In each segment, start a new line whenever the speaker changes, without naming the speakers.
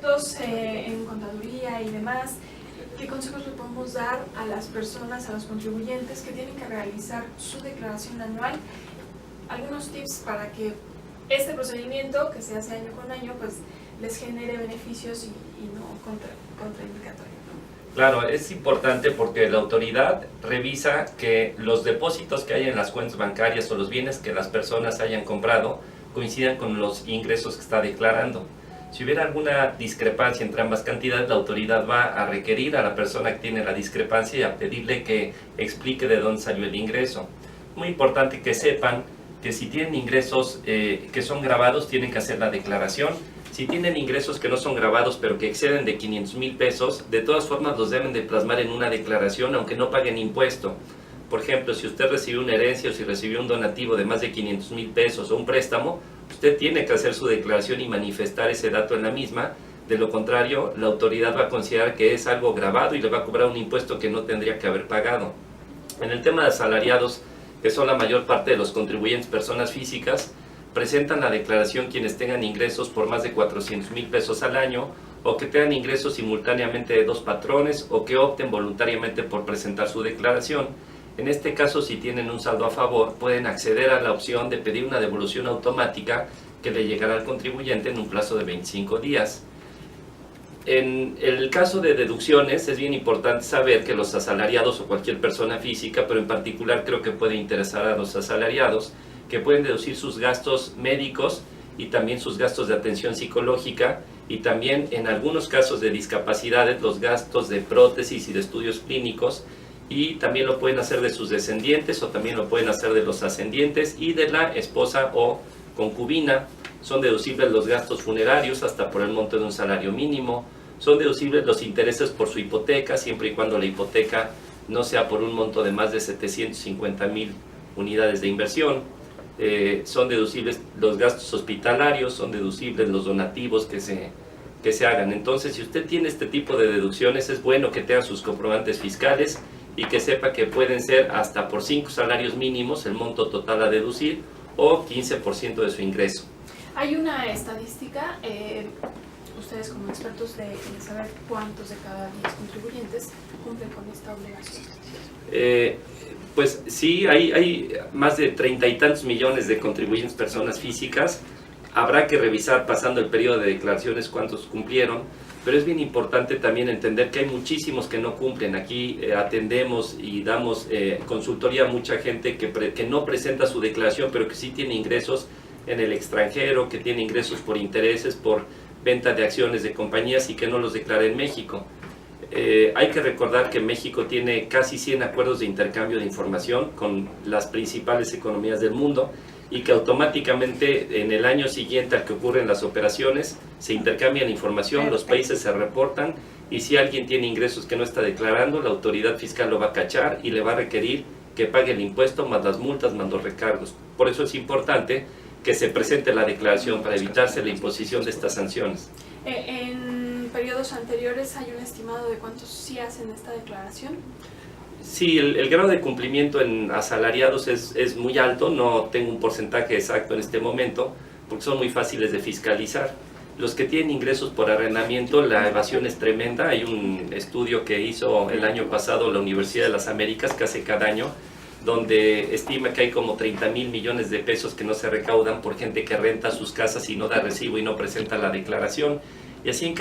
expertos en contaduría y demás, ¿qué consejos le podemos dar a las personas, a los contribuyentes que tienen que realizar su declaración anual? Algunos tips para que este procedimiento, que se hace año con año, pues les genere beneficios y no contraindicatorio.
Claro, es importante porque la autoridad revisa que los depósitos que hay en las cuentas bancarias o los bienes que las personas hayan comprado coincidan con los ingresos que está declarando. Si hubiera alguna discrepancia entre ambas cantidades, la autoridad va a requerir a la persona que tiene la discrepancia y a pedirle que explique de dónde salió el ingreso. Muy importante que sepan que si tienen ingresos que son grabados, tienen que hacer la declaración. Si tienen ingresos que no son grabados pero que exceden de 500,000 pesos, de todas formas los deben de plasmar en una declaración aunque no paguen impuesto. Por ejemplo, si usted recibió una herencia o si recibió un donativo de más de 500,000 pesos o un préstamo, usted tiene que hacer su declaración y manifestar ese dato en la misma. De lo contrario, la autoridad va a considerar que es algo grabado y le va a cobrar un impuesto que no tendría que haber pagado. En el tema de asalariados, que son la mayor parte de los contribuyentes personas físicas, presentan la declaración quienes tengan ingresos por más de 400,000 pesos al año o que tengan ingresos simultáneamente de 2 patrones o que opten voluntariamente por presentar su declaración. En este caso, si tienen un saldo a favor, pueden acceder a la opción de pedir una devolución automática que le llegará al contribuyente en un plazo de 25 días. En el caso de deducciones, es bien importante saber que los asalariados o cualquier persona física, pero en particular creo que puede interesar a los asalariados, que pueden deducir sus gastos médicos y también sus gastos de atención psicológica y también en algunos casos de discapacidades los gastos de prótesis y de estudios clínicos, y también lo pueden hacer de sus descendientes o también lo pueden hacer de los ascendientes y de la esposa o concubina. Son deducibles los gastos funerarios hasta por el monto de un salario mínimo, son deducibles los intereses por su hipoteca siempre y cuando la hipoteca no sea por un monto de más de 750,000 unidades de inversión. Son deducibles los gastos hospitalarios, son deducibles los donativos que se hagan. Entonces, si usted tiene este tipo de deducciones, es bueno que tenga sus comprobantes fiscales y que sepa que pueden ser hasta por 5 salarios mínimos el monto total a deducir o 15% de su ingreso.
Hay una estadística, ustedes como expertos de saber cuántos de cada 10 contribuyentes cumplen con esta obligación.
Pues sí, hay más de 30 y tantos millones de contribuyentes personas físicas. Habrá que revisar pasando el periodo de declaraciones cuántos cumplieron, pero es bien importante también entender que hay muchísimos que no cumplen. Aquí atendemos y damos consultoría a mucha gente que no presenta su declaración, pero que sí tiene ingresos en el extranjero, que tiene ingresos por intereses, por venta de acciones de compañías y que no los declara en México. Hay que recordar que México tiene casi 100 acuerdos de intercambio de información con las principales economías del mundo y que automáticamente en el año siguiente al que ocurren las operaciones se intercambian información, los países se reportan y si alguien tiene ingresos que no está declarando, la autoridad fiscal lo va a cachar y le va a requerir que pague el impuesto más las multas más los recargos. Por eso es importante que se presente la declaración para evitarse la imposición de estas sanciones.
¿En periodos anteriores hay un estimado de cuántos sí hacen esta declaración?
Sí, el grado de cumplimiento en asalariados es muy alto, no tengo un porcentaje exacto en este momento, porque son muy fáciles de fiscalizar. Los que tienen ingresos por arrendamiento, la evasión es tremenda. Hay un estudio que hizo el año pasado la Universidad de las Américas, que hace cada año, donde estima que hay como 30,000 millones de pesos que no se recaudan por gente que renta sus casas y no da recibo y no presenta la declaración. Y así en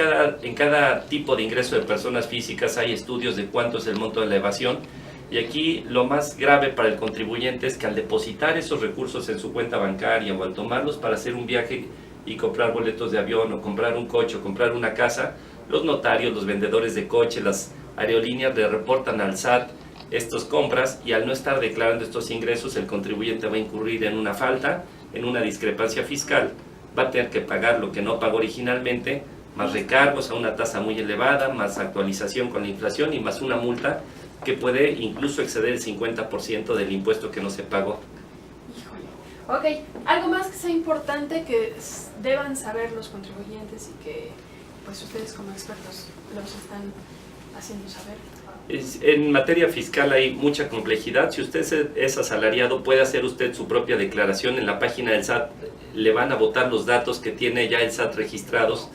cada tipo de ingreso de personas físicas hay estudios de cuánto es el monto de la evasión. Y aquí lo más grave para el contribuyente es que al depositar esos recursos en su cuenta bancaria o al tomarlos para hacer un viaje y comprar boletos de avión o comprar un coche o comprar una casa, los notarios, los vendedores de coche, las aerolíneas le reportan al SAT estas compras y al no estar declarando estos ingresos el contribuyente va a incurrir en una falta, en una discrepancia fiscal, va a tener que pagar lo que no pagó originalmente, más recargos a una tasa muy elevada, más actualización con la inflación y más una multa que puede incluso exceder el 50% del impuesto que no se pagó.
Híjole. Ok, algo más que sea importante que deban saber los contribuyentes y que pues ustedes como expertos los están haciendo saber.
En materia fiscal hay mucha complejidad. Si usted es asalariado, puede hacer usted su propia declaración. En la página del SAT le van a botar los datos que tiene ya el SAT registrados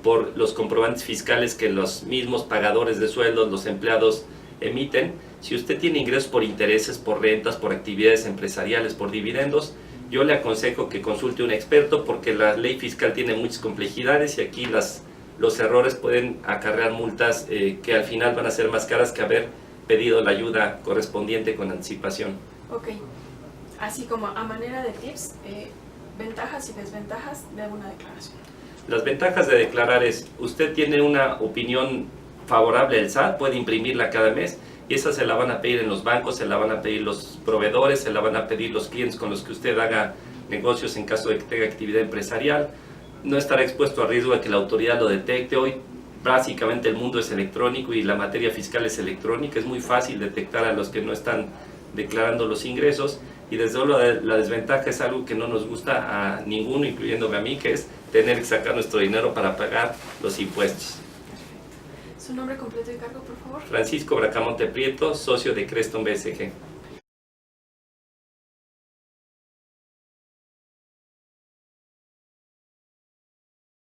por los comprobantes fiscales que los mismos pagadores de sueldos, los empleados, emiten. Si usted tiene ingresos por intereses, por rentas, por actividades empresariales, por dividendos, yo le aconsejo que consulte un experto, porque la ley fiscal tiene muchas complejidades y aquí los errores pueden acarrear multas que al final van a ser más caras que haber pedido la ayuda correspondiente con anticipación.
Ok, así como a manera de tips, ventajas y desventajas de una declaración.
Las ventajas de declarar es, usted tiene una opinión favorable del SAT, puede imprimirla cada mes y esa se la van a pedir en los bancos, se la van a pedir los proveedores, se la van a pedir los clientes con los que usted haga negocios en caso de que tenga actividad empresarial. No estará expuesto a riesgo de que la autoridad lo detecte. Hoy básicamente el mundo es electrónico y la materia fiscal es electrónica, es muy fácil detectar a los que no están declarando los ingresos. Y desde luego la desventaja es algo que no nos gusta a ninguno, incluyéndome a mí, que es tener que sacar nuestro dinero para pagar los impuestos.
Su nombre completo y cargo, por favor.
Francisco Bracamonte Prieto, socio de Creston BSG.